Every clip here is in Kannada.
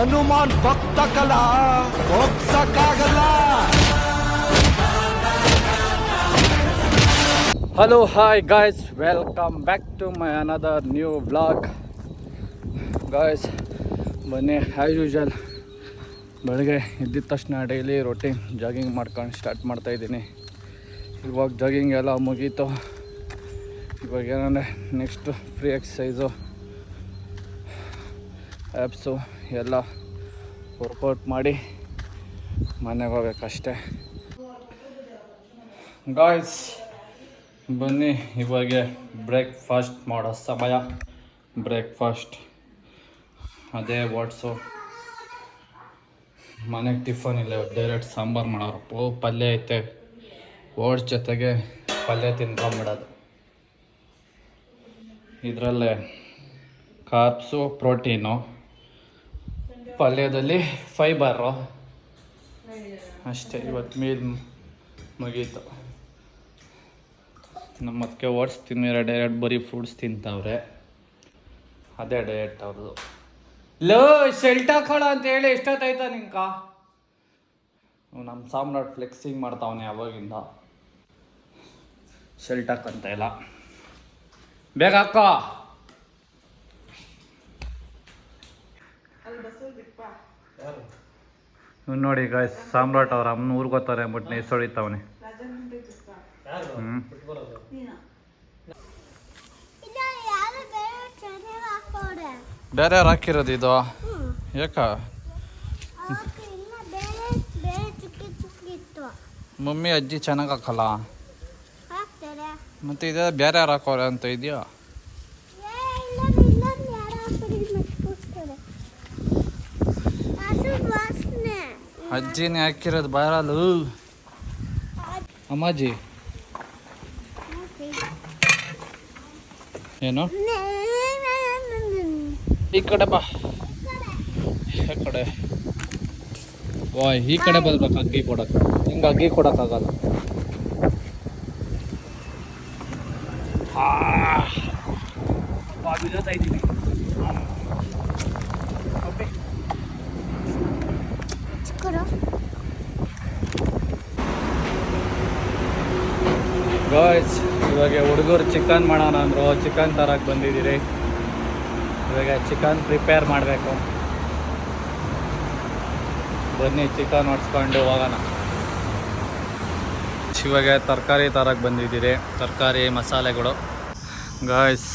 ಹನುಮಾನ್ ಭಕ್ತ ಕಲ ಹೋಗ್ಸಕ್ಕಾಗಲ್ಲ. Hello hi guys, welcome back to my another new vlog. Guys ಬನ್ನಿ, ಆ್ಯಸ್ ಯೂಶಲ್ ಬೆಳಗ್ಗೆ ಎದ್ದಿದ ತಕ್ಷಣ ಡೈಲಿ ರೊಟೀನ್ ಜಾಗಿಂಗ್ ಮಾಡ್ಕೊಂಡು ಸ್ಟಾರ್ಟ್ ಮಾಡ್ತಾಯಿದ್ದೀನಿ. ಇವಾಗ ಜಾಗಿಂಗ್ ಎಲ್ಲ ಮುಗೀತು. ಇವಾಗ ಏನಂದರೆ ನೆಕ್ಸ್ಟ್ ಫ್ರೀ ಎಕ್ಸಸೈಸು, ಆ್ಯಪ್ಸು ಎಲ್ಲ ವರ್ಕೌಟ್ ಮಾಡಿ ಮನೆಗೆ ಹೋಗ್ಬೇಕಷ್ಟೆ. ಗಾಯ್ಸ್ ಬನ್ನಿ, ಇವಾಗ ಬ್ರೇಕ್ಫಾಸ್ಟ್ ಮಾಡೋ ಸಮಯ. ಬ್ರೇಕ್ಫಾಸ್ಟ್ ಅದೇ ಓಟ್ಸು. ಮನೆಗೆ ಟಿಫನ್ ಇಲ್ಲ, ಡೈರೆಕ್ಟ್ ಸಾಂಬಾರು ಮಾಡೋರು. ಪಲ್ಯ ಐತೆ, ಓಟ್ಸ್ ಜೊತೆಗೆ ಪಲ್ಯ ತಿನ್ಕೊಂಬಿಡೋದು. ಇದರಲ್ಲೇ ಕಾರ್ಬ್ಸು, ಪ್ರೋಟೀನು, ಪಲ್ಯದಲ್ಲಿ ಫೈಬರು ಅಷ್ಟೇ. ಇವತ್ತು ಮೀಲ್ ಮುಗೀತು. ನಮ್ಮ ಅದಕ್ಕೆ ಓಟ್ಸ್ ತಿನ್ನಿರ ಡೈರೆಕ್ಟ್ ಬರೀ ಫ್ರೂಟ್ಸ್ ತಿಂತವ್ರೆ. ಅದೇ ಡಯಟ್ ಅವ್ರದ್ದು. ಲೋ ಶೆಲ್ಟ್ ಹಾಕೋಳ ಅಂತ ಹೇಳಿ ಎಷ್ಟೊತ್ತಾಯ್ತಾ ನಿಂಕ? ನಮ್ಮ ಸಾಮ್ರಾಟ್ ಫ್ಲೆಕ್ಸಿಂಗ್ ಮಾಡ್ತಾವನೆ ಅವಾಗಿಂದ. ಶೆಲ್ಟ್ ಹಾಕಂತ ಇಲ್ಲ, ಬೇಗ ಹಾಕೋ. ನೋಡಿ ಗಾಯ್ಸ್, ಸಾಮ್ರಾಟ್ ಅವ್ರ ಅಮ್ಮನ ಊರ್ಗೋತಾರೆ ಅಂದ್ಬಿಟ್ಟು ನೇಸ್ ಹೊಡಿತಾವನೆ. ಬೇರೆ ಯಾರು ಹಾಕಿರೋದು ಇದು? ಯಾಕ ಮಮ್ಮಿ ಅಜ್ಜಿ ಚೆನ್ನಾಗಿ ಹಾಕಲ್ಲ ಮತ್ತೆ ಇದು ಬೇರೆ ಯಾರು ಹಾಕೋರೆ ಅಂತ ಇದೆಯಾ? ಅಜ್ಜಿನೇ ಹಾಕಿರೋದು ಬರಲ್ಲ ಅಮ್ಮಾಜಿ. ಏನು ಈ ಕಡೆ ಬಾ, ಈ ಕಡೆ ವಾಯ್, ಈ ಕಡೆ ಬರ್ಬೇಕು ಅಗ್ಗಿ ಕೊಡಕ್ಕೆ. ಹಿಂಗೆ ಅಗ್ಗಿ ಕೊಡೋಕ್ಕಾಗಲ್ಲ. ಇದ್ದೀನಿ ಗಾಯ್ಸ್. ಇವಾಗ ಹುಡುಗರು ಚಿಕನ್ ಮಾಡೋಣ ಅಂದರು, ಚಿಕನ್ ತರಕ್ಕೆ ಬಂದಿದ್ದೀರಿ. ಇವಾಗ ಚಿಕನ್ ಪ್ರಿಪೇರ್ ಮಾಡಬೇಕು. ಬನ್ನಿ ಚಿಕನ್ ಹೊಡ್ಸ್ಕೊಂಡು ಹೋಗೋಣ. ಇವಾಗ ತರಕಾರಿ ತರಕ್ಕೆ ಬಂದಿದ್ದೀರಿ, ತರಕಾರಿ ಮಸಾಲೆಗಳು. ಗಾಯ್ಸ್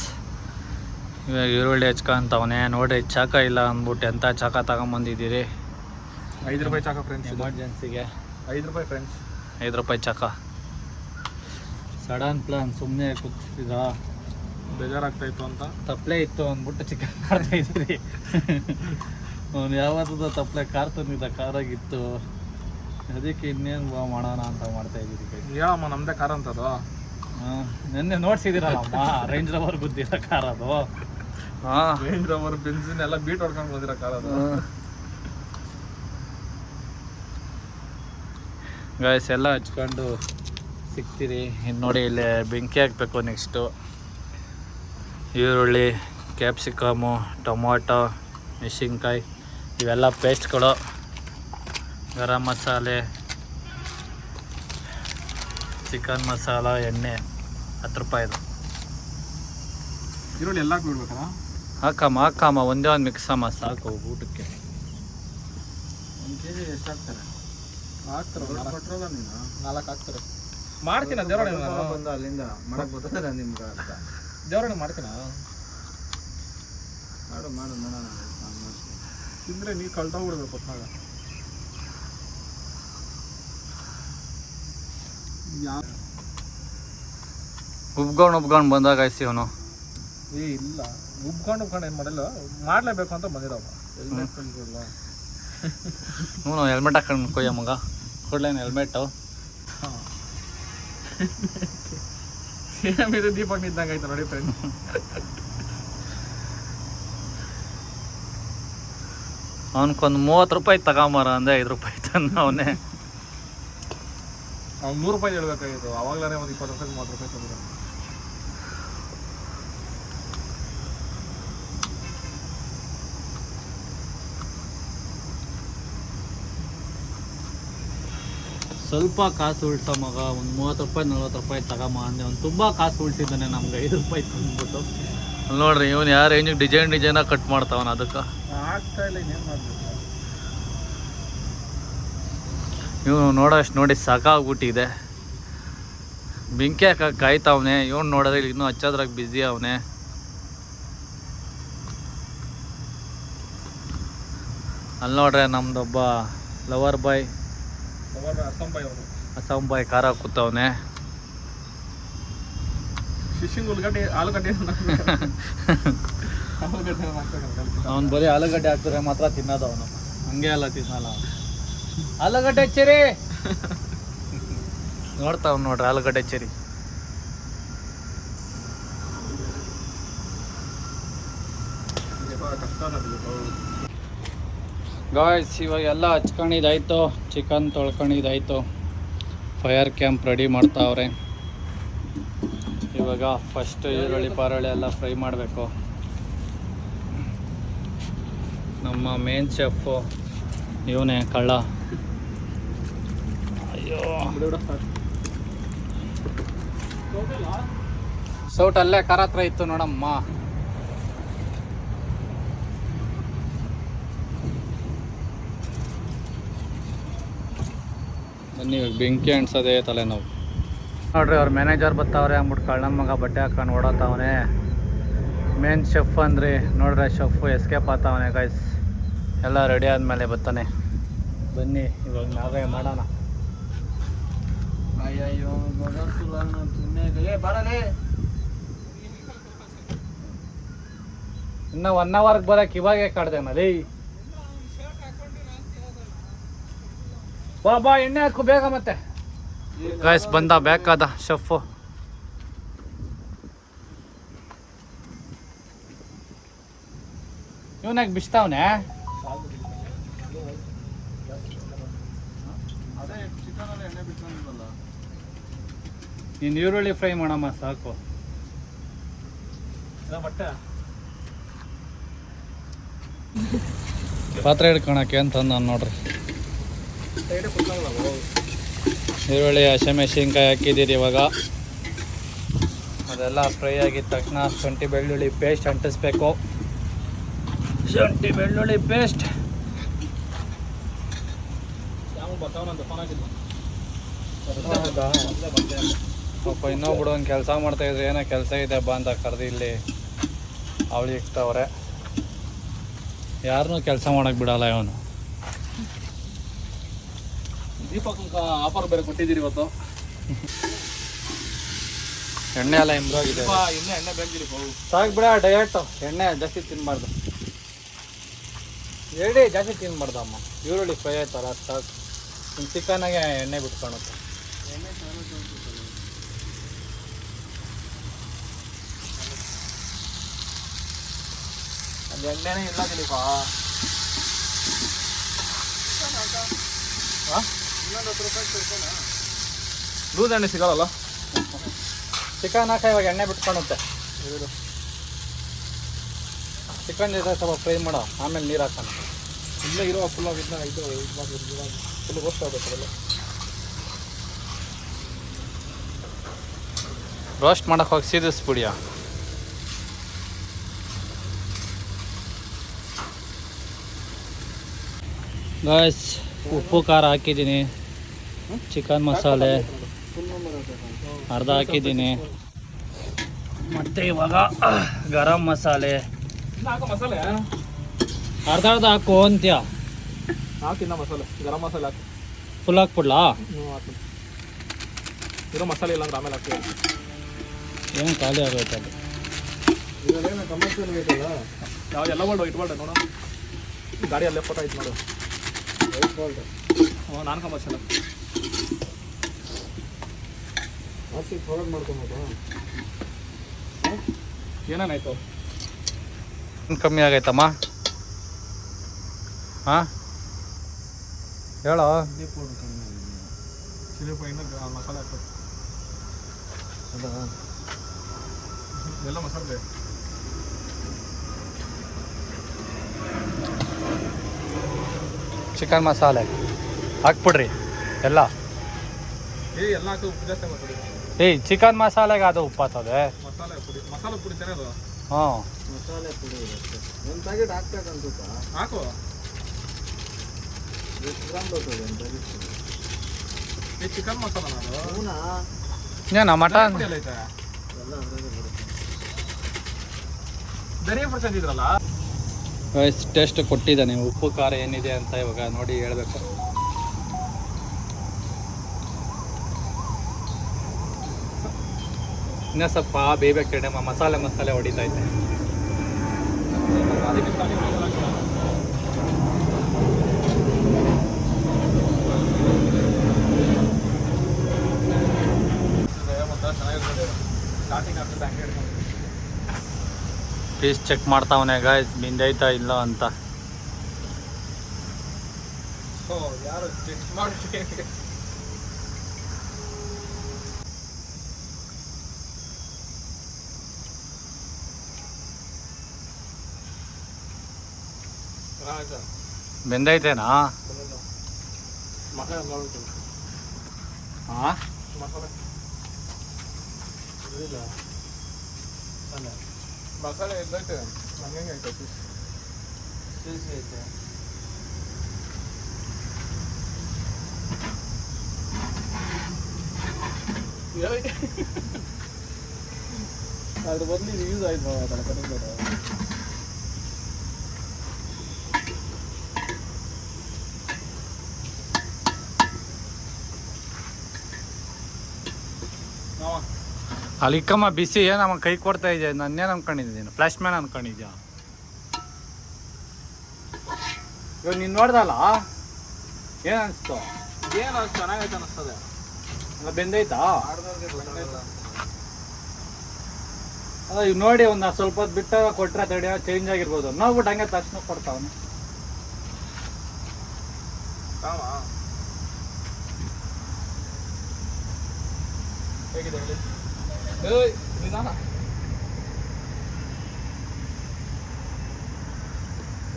ಇವಾಗ ಈರುಳ್ಳಿ ಹೆಚ್ಕೊಂತವನೆ. ನೋಡ್ರಿ, ಚಾಕ ಇಲ್ಲ ಅಂದ್ಬಿಟ್ಟು ಎಂಥ ಚಾಕ ತಗೊಂಬಂದಿದ್ದೀರಿ. 5 ರೂಪಾಯಿ ಚಾಕ ಫ್ರೆಂಡ್ಸ್, ಎಮರ್ಜೆನ್ಸಿಗೆ 5 ರೂಪಾಯಿ ಫ್ರೆಂಡ್ಸ್, 5 ರೂಪಾಯಿ ಚಾಕ. ಸಡನ್ ಪ್ಲಾನ್, ಸುಮ್ಮನೆ ಕೂತಿದ್ದ, ಬೇಜಾರಾಗ್ತಾಯಿತ್ತು ಅಂತ ತಪ್ಪಲೆ ಇತ್ತು ಅಂದ್ಬಿಟ್ಟು ಚಿಕನ್ ಮಾಡ್ತಾಯಿದ್ದೀರಿ. ಅವ್ನು ಯಾವತ್ತದ ತಪ್ಪಲೆ ಕಾರ್ ತಂದಿದ್ದ, ಕಾರಾಗಿತ್ತು, ಅದಕ್ಕೆ ಇನ್ನೇನು ಮಾಡೋಣ ಅಂತ ಮಾಡ್ತಾಯಿದ್ದೀರಿ. ಹೇಳಮ್ಮ, ನಮ್ಮದೇ ಕಾರ್ ಅಂತದು. ಹಾಂ, ನೆನ್ನೆ ನೋಡ್ಸಿದ್ದೀರಲ್ಲಮ್ಮ, ರೇಂಜ್ ರೋವರ್ ಗುದ್ದಿರೋ ಕಾರ್ ಅದು. ಹಾಂ, ರೇಂಜ್ ರೋವರ್ ಬೆಂಜಿನ್ ಎಲ್ಲ ಬೀಟ್ ಹೊಡ್ಕೊಂಡು ಬಂದಿರೋ ಕಾರ್ ಅದು. ಗಾಯ್ಸ್ ಎಲ್ಲ ಹಚ್ಕೊಂಡು ಸಿಗ್ತೀರಿ. ಇನ್ನು ನೋಡಿ, ಇಲ್ಲಿ ಬೆಂಕಿ ಹಾಕಬೇಕು. ನೆಕ್ಸ್ಟು ಈರುಳ್ಳಿ, ಕ್ಯಾಪ್ಸಿಕಮು, ಟೊಮೊಟೊ, ಮೆಣಸಿನ್ಕಾಯಿ ಇವೆಲ್ಲ ಪೇಸ್ಟ್ಗಳು, ಗರಂ ಮಸಾಲೆ, ಚಿಕನ್ ಮಸಾಲ, ಎಣ್ಣೆ 10 ರೂಪಾಯಿದು. ಈರುಳ್ಳಿ ಎಲ್ಲ ಬಿಡ್ಬೇಕಲ್ಲ? ಹಾಕಮ್ಮ ಒಂದೇ ಒಂದು ಮಿಕ್ಸಮ್ಮ ಸಾಕು ಊಟಕ್ಕೆ. 1 kg ಎಷ್ಟು ಹಾಕ್ತಾರೆ? ಹಾಕ್ತಾರೆ ನೀನು 4 ಹಾಕ್ತಾರೆ. ಮಾಡ್ತೀನ ದೇವರಣ್ಣ, ಬಂದು ಅಲ್ಲಿಂದ ಮಾಡಕ್ಕೆ ಬರ್ತದೆ ನಿಮ್ಗೆ ಅಂತ. ದೇವರಣ್ಣ ಮಾಡ್ತೀನ? ಮಾಡು ನೋಡೋಣ. ತಿಂದರೆ ನೀರು ಕಳ್ತೋಗ್ಬಿಡ್ಬೇಕು ಹೊತ್ತಾಗ. ಉಬ್ಕೊಂಡು ಬಂದಾಗ ಆಯ್ಸಿ ಅವನು. ಇಲ್ಲ, ಉಬ್ಕೊಂಡು ಏನು ಮಾಡಲ್ಲ, ಮಾಡಲೇಬೇಕು ಅಂತ ಬಂದಿರಪ್ಪ. ಹೆಲ್ಮೆಟ್ ತಂದಿಲ್ಲ. ಹ್ಞೂ, ಹೆಲ್ಮೆಟ್ ಹಾಕೊಂಡು ಕೊಯ್ಯ ಮಗ, ಕೊಡ್ಲೇನು ಹೆಲ್ಮೆಟ್ಟು? ಹಾಂ, ಸೇಮ್ ಇದು ದೀಪಕ್ ನಿಂತಂಗೆ ಆಯ್ತು ನೋಡಿ ಫ್ರೆಂಡ್. ಅವನ್ಕೊಂದು 30 ರೂಪಾಯಿ ತಗೊಂಬಾರ ಅಂದೆ, 5 ರೂಪಾಯಿ ತಂದ ಅವನೇ. ಅವ್ನು 100 ರೂಪಾಯಿ ಹೇಳ್ಬೇಕಾಗಿತ್ತು, ಅವಾಗಲೇ ಒಂದು 20 ರೂಪಾಯಿ 30 ರೂಪಾಯಿ ತಂದಿರ. ಸ್ವಲ್ಪ ಕಾಸು ಉಳಿಸೋ ಮಗ, ಒಂದು 30 ರೂಪಾಯಿ 40 ರೂಪಾಯಿ ತಗೊಂಬ ಅಂದೆ. ಅವ್ನು ತುಂಬ ಕಾಸು ಉಳಿಸಿದ್ದಾನೆ, ನಮ್ಗೆ 5 ರೂಪಾಯಿ ತಂದ್ಬಿಟ್ಟು. ಅಲ್ಲಿ ನೋಡ್ರಿ ಇವನು ಯಾವ ರೇಂಜಿಗೆ ಡಿಸೈನಾಗಿ ಕಟ್ ಮಾಡ್ತಾವನ. ಅದಕ್ಕೆ ಆಗ್ತಾ ಇಲ್ಲ, ಇನ್ನೇನು ಮಾಡಬೇಕು. ಇವನು ನೋಡೋಷ್ಟು ನೋಡಿ ಸಾಕಾಗ್ಬಿಟ್ಟಿದೆ. ಬೆಂಕಿ ಹಾಕಕ್ಕೆ ಕಾಯ್ತಾವನೆ. ಇವನು ನೋಡಿದ್ರೆ ಇನ್ನೂ ಹಚ್ಚೋದ್ರಾಗ ಬ್ಯುಸಿ ಅವನೇ. ಅಲ್ಲಿ ನೋಡ್ರೆ ನಮ್ದೊಬ್ಬ ಲವರ್ ಬಾಯ್ ಅಸ್ಸಾಂ ಬಾಯ್ ಖಾರ ಕೂತವನೆ. ಫಿಶಿಂಗ್ ಆಲೂಗಡ್ಡೆ ಅವ್ನು ಬರೀ ಆಲೂಗಡ್ಡೆ ಹಾಕಿದ್ರೆ ಮಾತ್ರ ತಿನ್ನೋದು ಅವನು, ಹಂಗೆ ಎಲ್ಲ ತಿನ್ನಲ್ಲ ಅವನು. ಆಲೂಗಡ್ಡೆ ಚೆರಿ ನೋಡ್ತಾವ್ ನೋಡ್ರಿ, ಆಲೂಗಡ್ಡೆ ಚೆರಿ. ಗಾಯ್ಸ್ ಇವಾಗ ಎಲ್ಲ ಹಚ್ಕೊಂಡಿದ್ದಾಯ್ತು, ಚಿಕನ್ ತೊಳ್ಕೊಂಡಿದ್ದಾಯ್ತು, ಫೈರ್ ಕ್ಯಾಂಪ್ ರೆಡಿ ಮಾಡ್ತಾವ್ರೆ. ಇವಾಗ ಫಸ್ಟ್ ಈರುಳ್ಳಿ ಪಾರಳಿ ಎಲ್ಲ ಫ್ರೈ ಮಾಡಬೇಕು. ನಮ್ಮ ಮೇನ್ ಶೆಫು ಇವನೇ ಕಳ್ಳ. ಅಯ್ಯೋ ಸೌಟ್ ಅಲ್ಲೇ ಕಾರ ಹತ್ರ ಇತ್ತು ನೋಡಮ್ಮ. ಬನ್ನಿ ಇವಾಗ ಬೆಂಕಿ ಅಣ್ಸೋದೇ ತಲೆನೋವು. ನೋಡ್ರಿ ಅವ್ರ ಮ್ಯಾನೇಜರ್ ಬರ್ತಾವ್ರೆ ಅಂದ್ಬಿಟ್ಟು ಕಳ್ಳನ ಮಗ ಬಟ್ಟೆ ಹಾಕೊಂಡು ಓಡಾತವನೆ. ಮೇನ್ ಶೆಫ್ ಅಂದ್ರಿ ನೋಡ್ರೆ ಶೆಫ್ ಎಸ್ಕೇಪ್ ಆಗ್ತಾವನೆ. ಗೈಸ್ ಎಲ್ಲ ರೆಡಿ ಆದಮೇಲೆ ಬರ್ತಾನೆ. ಬನ್ನಿ ಇವಾಗ ನಾವೇ ಮಾಡೋಣ. ಅಯ್ಯಯ್ಯೋ ಇನ್ನು 1 ಅವರ್ಗೆ ಬರೋಕೆ ಇವಾಗೆ ಕಡ್ದೇನಲ್ಲಿ. ಬಾ ಎಣ್ಣೆ ಹಾಕು ಬೇಗ. ಮತ್ತೆ ಗಾಯ್ಸ್ ಬಂದ ಬೇಕಾದ ಶೆಫು. ಇವನಾಗ ಬಿಸ್ತಾವನೆ. ನೀನು ಈರುಳ್ಳಿ ಫ್ರೈ ಮಾಡಮ್ಮ ಸಾಕು. ಪಾತ್ರೆ ಹಿಡ್ಕೊಳಕ್ಕೆ ಅಂತ ನಾನು ನೋಡ್ರಿ. ಈರುಳ್ಳಿ ಹಸಿಮೆಣಸಿನ್ಕಾಯಿ ಹಾಕಿದ್ದೀರಿ. ಇವಾಗ ಅದೆಲ್ಲ ಫ್ರೈ ಆಗಿದ ತಕ್ಷಣ ಶುಂಠಿ ಬೆಳ್ಳುಳ್ಳಿ ಪೇಸ್ಟ್ ಅಂಟಿಸ್ಬೇಕು. ಶುಂಠಿ ಬೆಳ್ಳುಳ್ಳಿ ಪೇಸ್ಟ್. ಪಾಪ ಇನ್ನೊಬ್ಬಿಡು ಒಂದು ಕೆಲಸ ಮಾಡ್ತಾಯಿದ್ರೆ ಏನೋ ಕೆಲಸ ಇದೆ ಬಾ ಅಂತ ಕರೆದು ಇಲ್ಲಿ ಅವಳಿ ಇಕ್ತವ್ರೆ. ಯಾರನ್ನೂ ಕೆಲಸ ಮಾಡೋಕ್ಕೆ ಬಿಡಲ್ಲ ಇವನು. ದೀಪಕ್ ಆಫರ್ ಬೇರೆ ಕೊಟ್ಟಿದ್ದೀರಿ ಇವತ್ತು. ಎಣ್ಣೆ ಎಲ್ಲ ಇಂಪ್ರೂವ್ ಆಗಿದೆ. ಇನ್ನೂ ಎಣ್ಣೆ ಬೇಕಿರಿ ಸಾಕು ಬಿಡ, ಡಯಟ್. ಎಣ್ಣೆ ಜಾಸ್ತಿ ತಿನ್ನಬಾರ್ದು, ಎಣ್ಣೆ ಜಾಸ್ತಿ ತಿನ್ನಬಾರ್ದು ಅಮ್ಮ. ಈರುಳ್ಳಿ ಫ್ರೈ ಆಯ್ತಲ್ಲ ಸಾಕು. ಇನ್ನು ಚಿಕನ್ನಾಗೆ ಎಣ್ಣೆ ಬಿಟ್ಕೊಳುತ್ತೆ. ಅದು ಎಣ್ಣೆನೇ ಇಲ್ಲ ದಿಲೀಪ. ಲೂಸ್ ಎಣ್ಣೆ ಸಿಗಲ್ಲ. ಚಿಕನ್ ಹಾಕ ಇವಾಗ ಎಣ್ಣೆ ಬಿಟ್ಕೊಳುತ್ತೆ. ಚಿಕನ್ ಜೊತೆ ಸ್ವಲ್ಪ ಫ್ರೈ ಮಾಡೋ, ಆಮೇಲೆ ನೀರು ಹಾಕೋಣ. ಇಲ್ಲೇ ಇರೋ ಫುಲ್ ಆಗಿದ್ದ ಇದು ಫುಲ್ ರೋಸ್ಟ್ ಆಗಬೇಕಲ್ಲ. ರೋಸ್ಟ್ ಮಾಡೋಕೆ ಹೋಗಿ ಸೀದಿಸ್ಬಿಡಿಯಾ. ಗಾಯ್ಸ್ ಉಪ್ಪು ಖಾರ ಹಾಕಿದ್ದೀನಿ, ಚಿಕನ್ ಮಸಾಲೆ ಅರ್ಧ ಹಾಕಿದ್ದೀನಿ, ಮತ್ತು ಇವಾಗ ಗರಂ ಮಸಾಲೆ ಮಸಾಲೆ ಅರ್ಧ ಹಾಕು ಅಂತ್ಯ. ಹಾಕಿನ್ನ ಮಸಾಲೆ ಗರಂ ಮಸಾಲೆ ಹಾಕಿ ಫುಲ್ ಹಾಕ್ಬಿಡ್ಲಾ? ಹಾಕಿ ಇರೋ ಮಸಾಲೆ ಇಲ್ಲ ಅಂದ್ರೆ ಆಮೇಲೆ ಹಾಕ್ತೀವಿ. ಏನು ಖಾಲಿ ಆಗೋಯ್ತು ಅದು. ಇದರಲ್ಲೇನು ಕಮರ್ಷಿಯಲ್ ಬೇಕಲ್ಲ. ನಾವು ಎಲ್ಲ ವರ್ಲ್ಡ್ ಇಟ್ಬಾರ್ದು ನೋಡು. ಗಾಡಿ ಅಲ್ಲೇ ಫೋಟೋ ಇತ್ತು ನೋಡು. ಹ್ಞೂ ನಾನು ಕಮರ್ಷಿಯಲ್ ಫಾರ್ವರ್ಡ್ ಮಾಡ್ಕೊಬೋದು. ಏನೇನಾಯ್ತು? ಕಮ್ಮಿ ಆಗೈತಮ್ಮ. ಹಾಂ ಹೇಳೋ. ಚಿಲ್ಲಿ ಪೈನ ಮಸಾಲೆ ಹಾಕ್ಬೇಕು. ಎಲ್ಲ ಮಸಾಲೆ ಚಿಕನ್ ಮಸಾಲೆ ಹಾಕ್ಬಿಡ್ರಿ ಎಲ್ಲ. ಎಲ್ಲ ಹಾಕಿ ಉಪ್ಪು ಜಾಸ್ತಿ ಮಾಡ್ತೀವಿ. ಏಯ್ ಚಿಕನ್ ಮಸಾಲೆಗೆ ಅದು ಉಪ್ಪಾತದೆ. ಮಸಾಲೆ ಪುಡಿ ತಾನೇ ಅದು. ಹಾಂ ಮಸಾಲೆ ಪುಡಿ ಒಂದು ಪ್ಯಾಕೆಟ್ ಹಾಕ್ಬೇಕು ಅನ್ಸುತ್ತಾ? ಹಾಕು. ಎಷ್ಟು ಗ್ರಾಮ್ ಬರ್ತದೆ ಒಂದು ಪ್ಯಾಕೆಟ್? ಈ ಚಿಕನ್ ಮಸಾಲ ಏನ ಮಟನ್ ಎಲ್ಲ ಐತೆ ಎಲ್ಲ ಅದರಲ್ಲೇ ಬರುತ್ತೆ. ಬೇರೆ ಪರ್ಸೆಂಟ್ ಇದ್ರಲ್ಲ ಟೇಸ್ಟ್ ಕೊಟ್ಟಿದ್ದಾನೆ. ಉಪ್ಪು ಖಾರ ಏನಿದೆ ಅಂತ ಇವಾಗ ನೋಡಿ ಹೇಳ್ಬೇಕು. ಇನ್ನೂ ಸ್ವಲ್ಪ ಬೇಯಬೇಕು ಕಡೆ ಮಸಾಲೆ ಹೊಡಿತೈತೆ. ಪೀಸ್ ಚೆಕ್ ಮಾಡ್ತಾವನೆ ಗಾಯ್ಸ್, ಬಿಂದೈತಾ ಇಲ್ಲ ಅಂತ. ಯಾರು ಚೆಕ್ ಮಾಡ್ತೀವಿ? ಬೆಂದೈತೇನಾ? ಮಸಾಲೆ ಮಾಡ್ಬಿಟ್ಟು ಹಾಂ ಮಸಾಲೆ ಇದ್ದೈತೆ ಹಂಗೆ ಐತೆ ಸಿಹಿ ಐತೆ. ಅದ್ರ ಬದಲು ಇದು ಯೂಸ್ ಆಯ್ತು ಅದನ್ನ ಕರೆಕ್ಟ್. ಅಲ್ಲಿಕ್ಕಮ್ಮ ಬಿಸಿ ನಮ್ಮ ಕೈ ಕೊಡ್ತಾ ಇದೆಯಾ? ನನ್ನೇನು ಅನ್ಕೊಂಡಿದ್ದೀನಿ, ಫ್ಲಾಶ್ ಮ್ಯಾನ್ ಅನ್ಕೊಂಡಿದ್ಯಾ? ಇವಾಗ ನೀನು ನೋಡ್ದಲ್ಲ ಏನು ಅನಿಸ್ತು? ಏನು ಅದು ಚೆನ್ನಾಗೈತೆ ಅನ್ನಿಸ್ತದೆ. ಅಲ್ಲ ಬೆಂದೈತಾ? ಅಲ್ಲ ಇವ್ ನೋಡಿ ಒಂದು ಸ್ವಲ್ಪ ಹೊತ್ತು ಬಿಟ್ಟಾಗ ಕೊಟ್ಟರೆ ತಡೆಯೋ ಚೇಂಜ್ ಆಗಿರ್ಬೋದು. ನೋಡ್ಬಿಟ್ಟು ಹಂಗೆ ತಕ್ಷಣ ಕೊಡ್ತಾವನು. ಹೇಗಿದೆ ಹೇಳಿ? ನಿಧಾನ.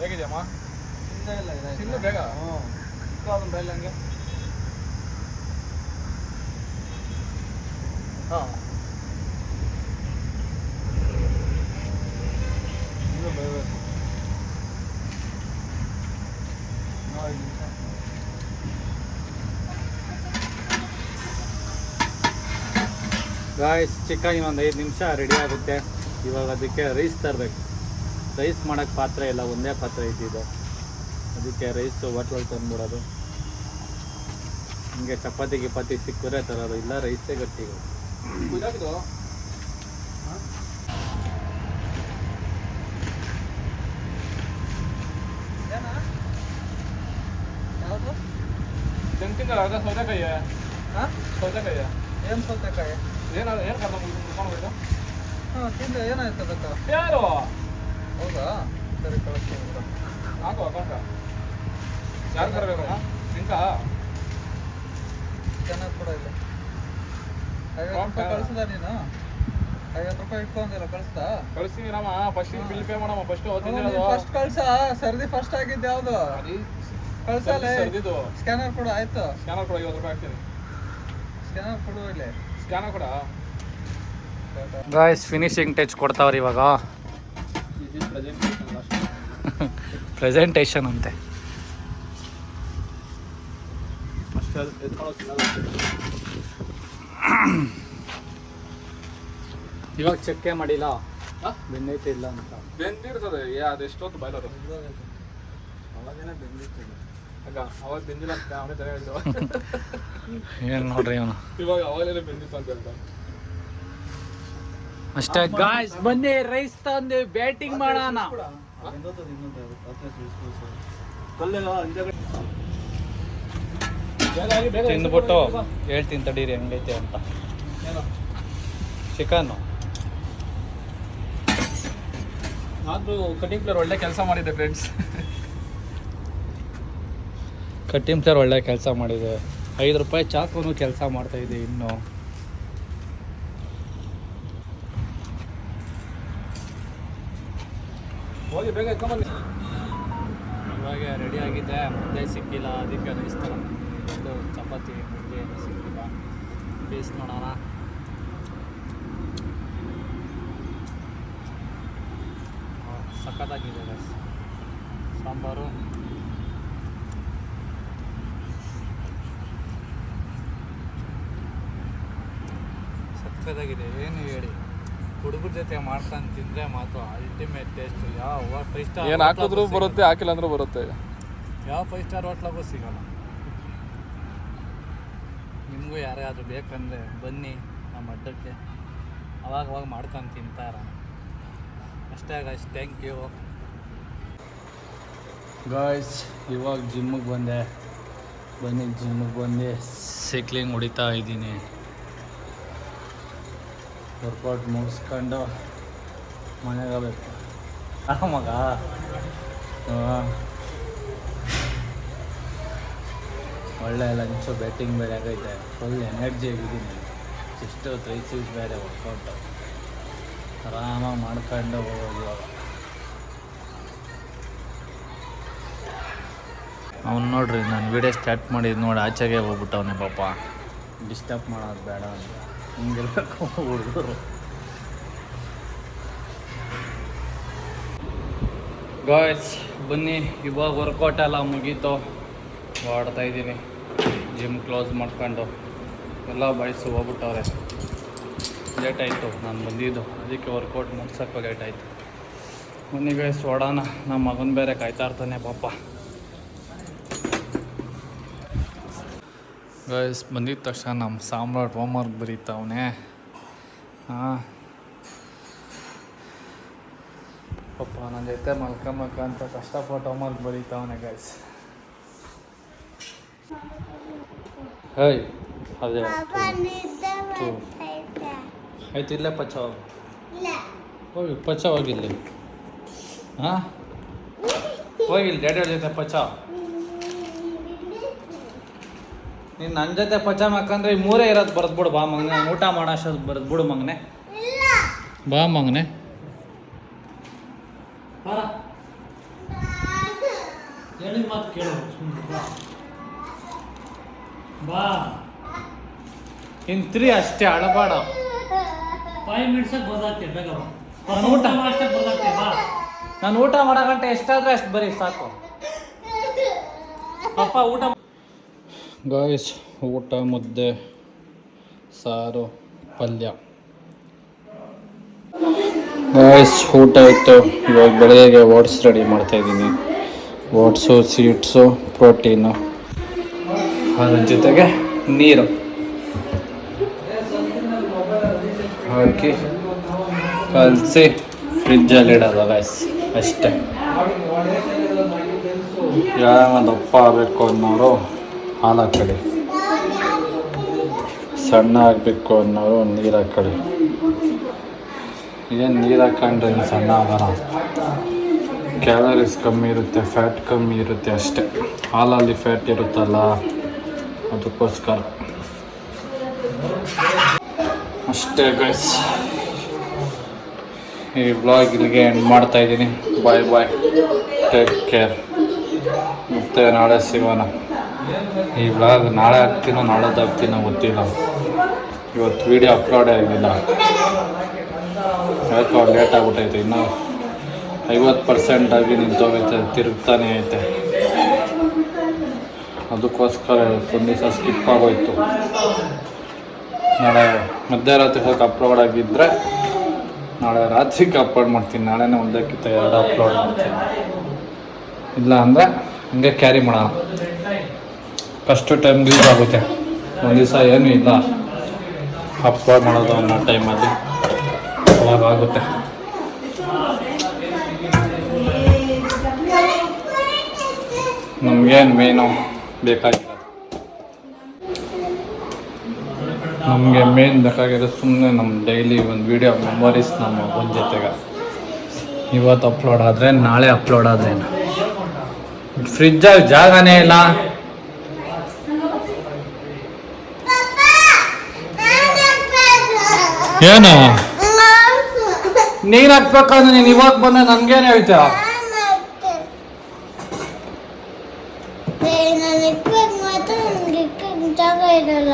ಹೇಗಿದೆಯಮ್ಮ? ತಿನ್ನು ಬೇಗ. ಅದನ್ನ ಬೇಡ ಹಂಗೆ. ಹಾಂ ಇದು ಬೇಯಬೇಕು. ಗಾಯ್ಸ್ ಚಿಕನ್ ಇನ್ನೊಂದು 5 ನಿಮಿಷ ರೆಡಿ ಆಗುತ್ತೆ. ಇವಾಗ ಅದಕ್ಕೆ ರೈಸ್ ತರಬೇಕು. ರೈಸ್ ಮಾಡೋಕ್ಕೆ ಪಾತ್ರೆ ಇಲ್ಲ, ಒಂದೇ ಪಾತ್ರೆ ಇದ್ದಿದ್ದು. ಅದಕ್ಕೆ ರೈಸು ಹೋಟ್ಲಲ್ಲಿ ತಂದ್ಬಿಡೋದು. ಹಿಂಗೆ ಚಪಾತಿ ಗಿಪಾತಿ ಸಿಕ್ಕರೆ ತರೋದು, ಇಲ್ಲ ರೈಸೇ ಗಟ್ಟಿಗೆ. ಇದಾಗಿದ್ದು ಯಾವುದು? ತಿಂತಿಂದ ಅರ್ಧ ಸೌತೆಕಾಯಿ. ಹಾಂ ಸೌತೆಕಾಯಿ. ಏನು ಸೌತೆಕಾಯಿ? ಏನು ಕರ್ಕೊಂಡು ಹೋಗಿದ್ದು? ಹಾಂ ತಿಂದ ಏನಾಯ್ತು ಅದಕ್ಕೆ? ಯಾರು? ಹೌದಾ? ಸರಿ ಕಳಿಸ್ತೀನಿ ಬಿಡು. ಹಾಕುವ ಕಾಕ. ಯಾರು ಬರಬೇಕು? ನಿಂಕ ಚೆನ್ನಾಗಿ ಕೂಡ ಇಲ್ಲ. 50 ರೂಪಾಯಿ ಕಳಿಸ್ದ ನೀನು? 50 ರೂಪಾಯಿ ಇಟ್ಕೊಂಡಿಲ್ಲ, ಕಳಿಸ್ತಾ? ಕಳಿಸ್ತೀನಿ ರಾಮ. ಫಸ್ಟ್ ಬಿಲ್ ಪೇ ಮಾಡಮ್ಮ. ಫಸ್ಟ್ ಕಳ್ಸ. ಸರ್ದಿ ಫಸ್ಟ್ ಆಗಿದ್ದು ಯಾವುದು? ಕಳ್ಸಲ್ಲ. ಸರ್ದಿದ್ದು ಸ್ಕ್ಯಾನರ್ ಕೊಡು. ಆಯ್ತು ಸ್ಕ್ಯಾನರ್ ಕೊಡು. 50 ರೂಪಾಯಿ ಹಾಕ್ತೀನಿ. ಸ್ಕ್ಯಾನರ್ ಕೊಡು. ಇಲ್ಲಿ ಸ್ಕ್ಯಾನರ್ ಕೊಡ. ಗಾಯ್ಸ್ ಫಿನಿಶಿಂಗ್ ಟಚ್ ಕೊಡ್ತಾವ್ರಿ ಇವಾಗ. ಪ್ರೆಸೆಂಟೇಷನ್ ಅಂತೆ. ಇವಾಗ ಚೆಕ್ಕೆ ಮಾಡಿಲ್ಲ ಬೆಂದೈತೆ ಇಲ್ಲ ಅಂತ. ಬೆಂದಿರ್ತದೆ ಅದೆಷ್ಟೊತ್ತು ಬಾಯ್ಲರು. ಅವಾಗೇನೆ ಬೆಂದಿರ್ತದೆ. ಆಗ ಅವಾಗ ಬೆಂದಿಲ್ಲ ಅಂತ ಅವನೇ ತರ ಹೇಳಿದ್ರು. ಏನು ನೋಡ್ರಿ ಅವನು ಇವಾಗ ಅವಾಗಲೇ ಬೆಂದಿತ್ತು ಅಂತ ಹೇಳ್ದ ಅಷ್ಟೇ. ಗಾಯ್ಸ್ ಬನ್ನಿ ರೈಸ್ ತಂದು ಬ್ಯಾಟಿಂಗ್ ಮಾಡೋಣ. ತಿಂದ್ಬಿಟ್ಟು ಹೇಳ್ತೀನಿ ತಡೀರಿ ಹೆಂಗೈತೆ ಅಂತ. ಚಿಕನ್ನು ಆದ್ರೂ ಕಟಿಂಗ್ ಪ್ಲೇಯರ್ ಒಳ್ಳೆ ಕೆಲಸ ಮಾಡಿದೆ ಫ್ರೆಂಡ್ಸ್. ಕಟ್ಟಿಂಗ್ ಪ್ಲೇಯರ್ ಒಳ್ಳೆ ಕೆಲಸ ಮಾಡಿದೆ. 5 ರೂಪಾಯಿ ಚಾಕುನು ಕೆಲಸ ಮಾಡ್ತಾ ಇದೆ ಇನ್ನು. ಹೋಗಿ ಬೇಗ ಎತ್ಕೊಂಬನ್ನಿ. ಇವಾಗ ರೆಡಿ ಆಗಿದೆ. ಮುದ್ದೆ ಸಿಕ್ಕಿಲ್ಲ, ಅದಕ್ಕೆ ರೈಸ್ ತರ. ಇದು ಚಪಾತಿ ಮುದ್ದೆ ಸಿಕ್ಕಿಲ್ಲ. ಪೀಸ್ ನೋಡೋಣ. ಸಖತ್ತಾಗಿದೆ ಗೈಸ್ ಸಾಂಬಾರು. ಸಖತ್ತಾಗಿದೆ. ಏನು ಹೇಳಿ, ಹುಡುಗರ ಜೊತೆ ಮಾಡ್ಕೊಂಡು ತಿಂದರೆ ಮಾತ್ರ ಅಲ್ಟಿಮೇಟ್ ಟೇಸ್ಟ್. ಯಾವ 5 ಸ್ಟಾರ್ ಏನು ಹಾಕಿದ್ರು ಬರುತ್ತೆ, ಹಾಕಿಲ್ಲ ಅಂದ್ರೂ ಬರುತ್ತೆ. ಯಾವ 5 ಸ್ಟಾರ್ ಹೋಟ್ಲಾಗೂ ಸಿಗೋಲ್ಲ. ನಿಮಗೂ ಯಾರ್ಯಾದ್ರು ಬೇಕಂದರೆ ಬನ್ನಿ ನಮ್ಮ ಅಡ್ಡಕ್ಕೆ, ಅವಾಗ ಮಾಡ್ಕೊಂಡು ತಿಂತಾರ ಅಷ್ಟೇ ಗೈಸ್. Thank you guys. ಇವಾಗ ಜಿಮ್ಮಿಗೆ ಬಂದೆ. ಬನ್ನಿ ಜಿಮ್ಮಿಗೆ ಬಂದು ಸೈಕ್ಲಿಂಗ್ ಹೊಡಿತಾ ಇದ್ದೀನಿ. ವರ್ಕೌಟ್ ಮುಗಿಸ್ಕೊಂಡು ಮನೆಗೆ ಹೋಗ್ಬೇಕು. ಮಗ ಒಳ್ಳೆ ಲಂಚು, ಬ್ಯಾಟಿಂಗ್ ಬೇರೆ ಆಗೈತೆ. ಫುಲ್ ಎನರ್ಜಿ ಆಗಿದ್ದೀನಿ. ಇಷ್ಟು 3 ಸೀಸ್ ಬೇರೆ ವರ್ಕೌಟು ಆರಾಮಾಗಿ ಮಾಡ್ಕೊಂಡು ಹೋಗೋದು. ಇವಾಗ ಅವ್ನು ನೋಡ್ರಿ, ನಾನು ವೀಡಿಯೋ ಸ್ಟಾರ್ಟ್ ಮಾಡಿದ್ದು ನೋಡಿ ಆಚೆಗೆ ಹೋಗ್ಬಿಟ್ಟವನೇ ಪಾಪ. ಡಿಸ್ಟರ್ಬ್ ಮಾಡೋದು ಬೇಡ ಅಂತ ಹಿಂಗಿರ್ಬೇಕು ಹುಡುಗರು. ಗಾಯ್ಸ್ ಬನ್ನಿ, ಇವಾಗ ವರ್ಕೌಟ್ ಎಲ್ಲ ಮುಗೀತು. ಓಡ್ತಾಯಿದ್ದೀನಿ. ಜಿಮ್ ಕ್ಲೋಸ್ ಮಾಡ್ಕೊಂಡು ಎಲ್ಲ ಬಾಯ್ಸು ಹೋಗ್ಬಿಟ್ಟವ್ರೆ. ಲೇಟ್ ಆಯಿತು ನಾನು ಬಂದಿದ್ದು, ಅದಕ್ಕೆ ವರ್ಕೌಟ್ ಮುಗ್ಸೋಕ್ಕೂ ಲೇಟ್ ಆಯಿತು. ಬನ್ನಿ ಗೈಸ್ ಓಡೋಣ. ನಮ್ಮ ಮಗನ ಬೇರೆ ಕಾಯ್ತಾ ಇರ್ತಾನೆ ಪಾಪ. ಗೈಸ್ ಬಂದಿದ್ದ ತಕ್ಷಣ ನಮ್ಮ ಸಾಮ್ರಾಟ್ ಹೋಮ್ವರ್ಕ್ ಬರೀತಾವನೆ. ಹಾಂ ಪಾಪ ನನ್ನ ಜೊತೆ ಮಲ್ಕೊಂಬಕ್ಕ ಅಂತ ಕಷ್ಟಪಟ್ಟು ಹೋಮ್ವರ್ಕ್ ಬರೀತಾವನೆ ಗೈಸ್. ಹೇಯ್ ಅದೇ ಆಯ್ತು, ಇಲ್ಲೇ ಪಚ್ಚ ಹೋಗಿ ಪಚ್ಚ ಹೋಗಿಲ್ಲಿ. ಹಾಂ ಹೋಗಿಲ್ಲ ಡ್ಯಾಡಿಯವ್ರ ಜೊತೆ ಪಚ್ಚ. ನೀನು ನನ್ನ ಜೊತೆ ಪಚ್ಚ ಮಕ್ಕಂದ್ರೆ 3 ಇರೋದು ಬರೆದ್ಬಿಡು ಬಾ ಮಗನೆ. ಊಟ ಮಾಡೋ ಅಷ್ಟೊಂದು ಬರೆದ್ಬಿಡು ಮಗನೆ. ಬಾ ಮಗನೆ ಹೇಳಿ ಮಾತು ಕೇಳು. ಬಾ ಇನ್ನು 3 ಅಷ್ಟೇ, ಅಳಬೇಡ. 5 ಮಿನಿಟ್ಸಾಗಿ ಬರ್ದಾಗ್ತೀಯ ಬೇಗ ಬಾ. ಊಟ ಮಾಡೋಷ್ಟಕ್ಕೆ ಬರ್ದಾಗ್ತೀಯ ಬಾ. ನಾನು ಊಟ ಮಾಡೋ ಗಂಟೆ ಎಷ್ಟಾದರೆ ಅಷ್ಟು ಬರೀ ಸಾಕು. ಅಪ್ಪ ಊಟ ಗಾಯ್ಸ್, ಊಟ ಮುದ್ದೆ ಸಾರು ಪಲ್ಯ. ಗಾಯ್ಸ್ ಊಟ ಇತ್ತು. ಇವಾಗ ಬೆಳಗ್ಗೆ ಓಟ್ಸ್ ರೆಡಿ ಮಾಡ್ತಾಯಿದ್ದೀನಿ. ಓಟ್ಸು, ಸೀಡ್ಸು, ಪ್ರೋಟೀನು, ಅದ್ರ ಜೊತೆಗೆ ನೀರು ಹಾಕಿ ಕಲಸಿ ಫ್ರಿಜ್ಜಲ್ಲಿ ಇಡೋದು ಗಾಯ್ಸ್ ಅಷ್ಟೇ. ಯಾವ ದಪ್ಪ ಆಗಬೇಕು ಅನ್ನೋರು ಹಾಲು ಹಾಕೊಳ್ಳಿ, ಸಣ್ಣ ಆಗಬೇಕು ಅನ್ನೋರು ನೀರು ಹಾಕೊಳ್ಳಿ. ಏನು ನೀರು ಹಾಕೊಂಡ್ರೆ ಏನು ಸಣ್ಣ ಆಗೋಣ. ಕ್ಯಾಲರೀಸ್ ಕಮ್ಮಿ ಇರುತ್ತೆ, ಫ್ಯಾಟ್ ಕಮ್ಮಿ ಇರುತ್ತೆ ಅಷ್ಟೇ. ಹಾಲಲ್ಲಿ ಫ್ಯಾಟ್ ಇರುತ್ತಲ್ಲ, ಅದಕ್ಕೋಸ್ಕರ ಅಷ್ಟೇ ಗೈಸ್. ಈ ಬ್ಲಾಗ್ ಇಲ್ಲಿಗೆ ಎಂಡ್ ಮಾಡ್ತಾಯಿದ್ದೀನಿ. ಬಾಯ್ ಬಾಯ್, ಟೇಕ್ ಕೇರ್. ಮತ್ತು ನಾಳೆ ಸಿಗೋಣ. ಈ ಬ್ಲಾಗ್ ನಾಳೆ ಹಾಕ್ತೀನೋ ನಾಳೆದು ಹಾಕ್ತೀನೋ ಗೊತ್ತಿಲ್ಲ. ಇವತ್ತು ವೀಡಿಯೋ ಅಪ್ಲೋಡೇ ಆಗಿಲ್ಲ, ಯಾಕೋ ಲೇಟ್ ಆಗ್ಬಿಟ್ಟೈತೆ. ಇನ್ನೂ 50% ಆಗಿ ನಿಂತೋಗೈತೆ, ತಿರುಗ್ತಾನೆ ಐತೆ. ಅದಕ್ಕೋಸ್ಕರ ಒಂದು ದಿವಸ ಸ್ಕಿಪ್ ಆಗೋಯ್ತು. ನಾಳೆ ಮಧ್ಯರಾತ್ರಿ ಹೋಗಿ ಅಪ್ಲೋಡ್ ಆಗಿದ್ದರೆ ನಾಳೆ ರಾತ್ರಿಗೆ ಅಪ್ಲೋಡ್ ಮಾಡ್ತೀನಿ. ನಾಳೆನೇ ಒಂದಕ್ಕಿಂತ 2 ಅಪ್ಲೋಡ್ ಮಾಡ್ತೀನಿ. ಇಲ್ಲ ಅಂದರೆ ಹಂಗೆ ಕ್ಯಾರಿ ಮಾಡೋಣ. ಫಸ್ಟು ಟೈಮ್ ಯೂಸ್ ಆಗುತ್ತೆ. ಒಂದು ದಿವಸ ಏನೂ ಇಲ್ಲ ಅಪ್ಲೋಡ್ ಮಾಡೋದು ಅನ್ನೋ ಟೈಮಲ್ಲಿ ಅವಾಗ ಆಗುತ್ತೆ. ನಮಗೇನು ಮೇನು ಬೇಕಾಗಿಲ್ಲ, ನಮಗೆ ಮೇನ್ ಬೇಕಾಗಿರೋದು ಸುಮ್ಮನೆ ನಮ್ಮ ಡೈಲಿ ಒಂದು ವೀಡಿಯೋ ಮೆಮೊರೀಸ್ ನಮ್ಮ ಮಗನ ಜೊತೆಗೆ. ಇವತ್ತು ಅಪ್ಲೋಡ್ ಆದರೆ ನಾಳೆ ಅಪ್ಲೋಡ್ ಆದ್ರೇನು. ಫ್ರಿಜ್ಜಾಗಿ ಜಾಗನೇ ಇಲ್ಲ. ಏನು ನೀರು ಹಾಕ್ಬೇಕಂದ್ರೆ ನೀನು ಇವಾಗ ಬಂದ್ರೆ ನನಗೇನು ಹೇಳ್ತೀಯ? ಜಾಗ ಇರಲ್ಲ.